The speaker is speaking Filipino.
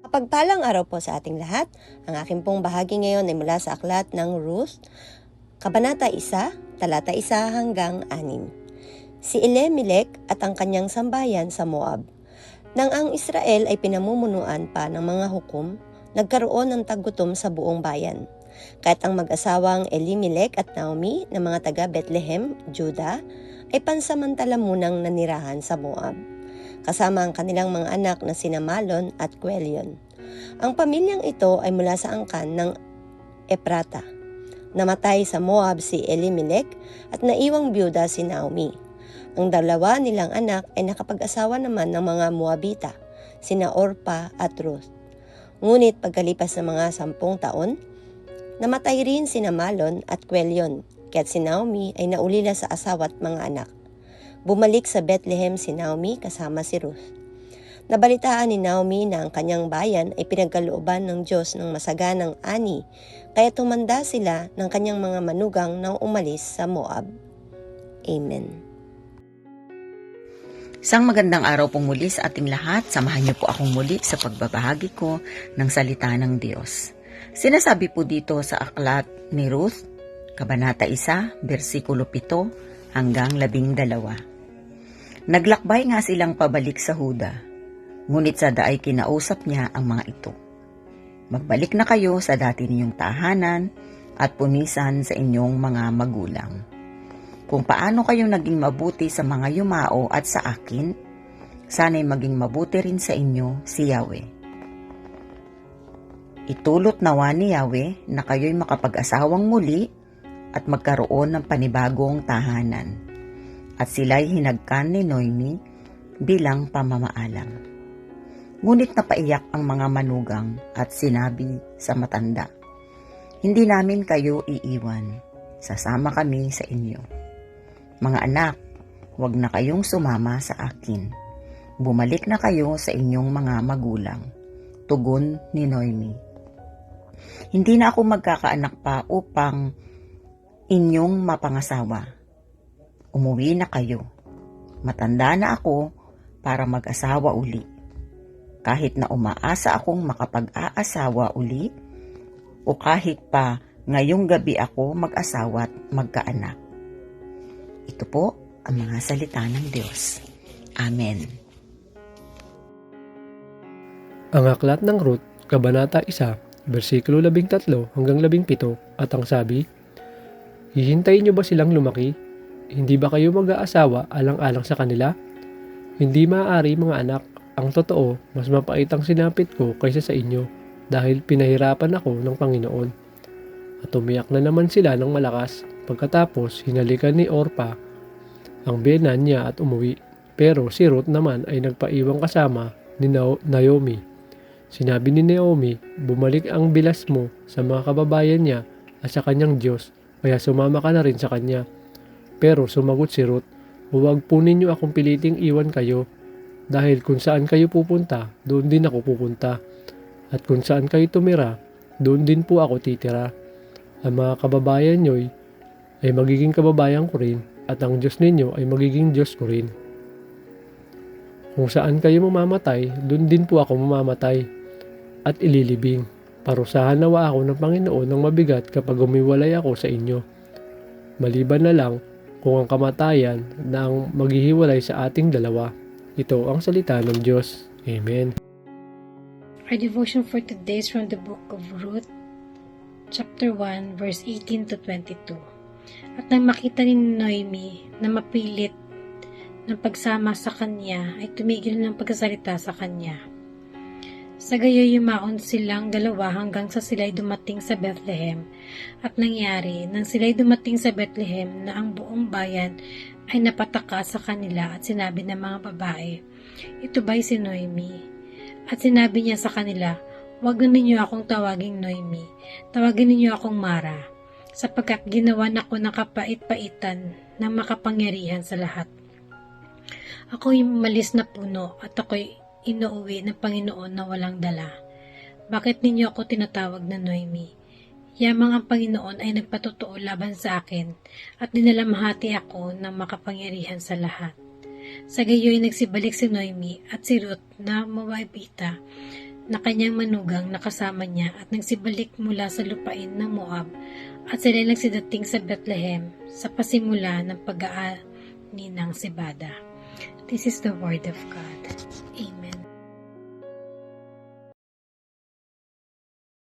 Kapagpalang araw po sa ating lahat. Ang aking pong bahagi ngayon ay mula sa aklat ng Ruth, Kabanata 1, talata 1 hanggang 6. Si Elimelech at ang kanyang sambayan sa Moab. Nang ang Israel ay pinamumunuan pa ng mga hukom, nagkaroon ng taggutom sa buong bayan. Kahit ang mag-asawang Elimelech at Naomi na mga taga Bethlehem, Judah, ay pansamantala munang nanirahan sa Moab, kasama ang kanilang mga anak na sina Malon at Quelion. Ang pamilyang ito ay mula sa angkan ng Ephrata. Namatay sa Moab si Elimelech at naiwang byuda si Naomi. Ang dalawa nilang anak ay nakapag-asawa naman ng mga Moabita, sina Orpa at Ruth. Ngunit pagkalipas ng mga 10 taon, namatay rin sina Malon at Quelion, kaya't si Naomi ay naulila sa asawa at mga anak. Bumalik sa Bethlehem si Naomi kasama si Ruth. Nabalitaan ni Naomi na ang kanyang bayan ay pinagkalooban ng Diyos ng masaganang ani, kaya tumanda sila ng kanyang mga manugang nang umalis sa Moab. Amen. Isang magandang araw po muli sa ating lahat. Samahan niyo po akong muli sa pagbabahagi ko ng salita ng Diyos. Sinasabi po dito sa aklat ni Ruth, Kabanata 1, versikulo 7 hanggang 12. Naglakbay nga silang pabalik sa Huda. Ngunit sa daay kinausap niya ang mga ito. Magbalik na kayo sa dati ninyong tahanan at punisan sa inyong mga magulang. Kung paano kayo naging mabuti sa mga yumao at sa akin, sana'y maging mabuti rin sa inyo si Yahweh. Itulot nawa ni Yahweh na kayo'y makapag-asawang muli at magkaroon ng panibagong tahanan. At sila'y hinagkan ni Noemi bilang pamamaalam. Ngunit napaiyak ang mga manugang at sinabi sa matanda, "Hindi namin kayo iiwan. Sasama kami sa inyo. Mga anak, huwag na kayong sumama sa akin. Bumalik na kayo sa inyong mga magulang." Tugon ni Noemi, "Hindi na ako magkakaanak pa upang inyong mapangasawa. Umuwi na kayo. Matanda na ako para mag-asawa uli. Kahit na umaasa akong makapag-aasawa uli, o kahit pa ngayong gabi ako mag-asawa at magkaanak." Ito po ang mga salita ng Diyos. Amen. Ang aklat ng Ruth, Kabanata 1, versikulo 13 hanggang 17, at ang sabi, "Hihintayin niyo ba silang lumaki? Hindi ba kayo mag-aasawa alang-alang sa kanila? Hindi maaari, mga anak. Ang totoo, mas mapait ang sinapit ko kaysa sa inyo dahil pinahirapan ako ng Panginoon." At umiyak na naman sila ng malakas. Pagkatapos, hinalikan ni Orpa ang biyenan niya at umuwi. Pero si Ruth naman ay nagpaiwang kasama ni Naomi. Sinabi ni Naomi, "Bumalik ang bilas mo sa mga kababayan niya at sa kanyang Diyos, kaya sumama ka na rin sa kanya." Pero sumagot si Ruth, "Huwag po ninyo akong piliting iwan kayo. Dahil kung saan kayo pupunta, doon din ako pupunta. At kung saan kayo tumira, doon din po ako titira. Ang mga kababayan nyo ay magiging kababayan ko rin, at ang Diyos ninyo ay magiging Diyos ko rin. Kung saan kayo mamamatay, doon din po ako mamamatay at ililibing. Parusahan nawa ako ng Panginoon ng mabigat kapag umiwalay ako sa inyo. Maliban na lang kung ang kamatayan na ang maghihiwalay sa ating dalawa." Ito ang salita ng Diyos. Amen. Our devotion for today is from the book of Ruth, chapter 1, verse 18 to 22. At nang makita ni Noemi na mapilit ng pagsama sa kanya, ay tumigil ng pagsasalita sa kanya. Sa gayoy yumaon silang dalawa hanggang sa sila'y dumating sa Bethlehem. At nangyari, nang sila'y dumating sa Bethlehem, na ang buong bayan ay napataka sa kanila at sinabi ng mga babae, "Ito ba'y si Noemi?" At sinabi niya sa kanila, "Huwag na ninyo akong tawaging Noemi, tawagin ninyo akong Mara, sapagkat ginawan ako ng kapait-paitan ng makapangyarihan sa lahat. Ako'y malis na puno at ako'y inuuwi ng Panginoon na walang dala. Bakit ninyo ako tinatawag na Noemi? Yamang ang Panginoon ay nagpatotoo laban sa akin at dinalamhati ako ng makapangyarihan sa lahat." Sa gayoy nagsibalik si Noemi at si Ruth na Moabita na kanyang manugang na kasama niya at nagsibalik mula sa lupain ng Moab at sila nagsidating sa Bethlehem sa pasimula ng pag-aani ng Sibada. This is the word of God.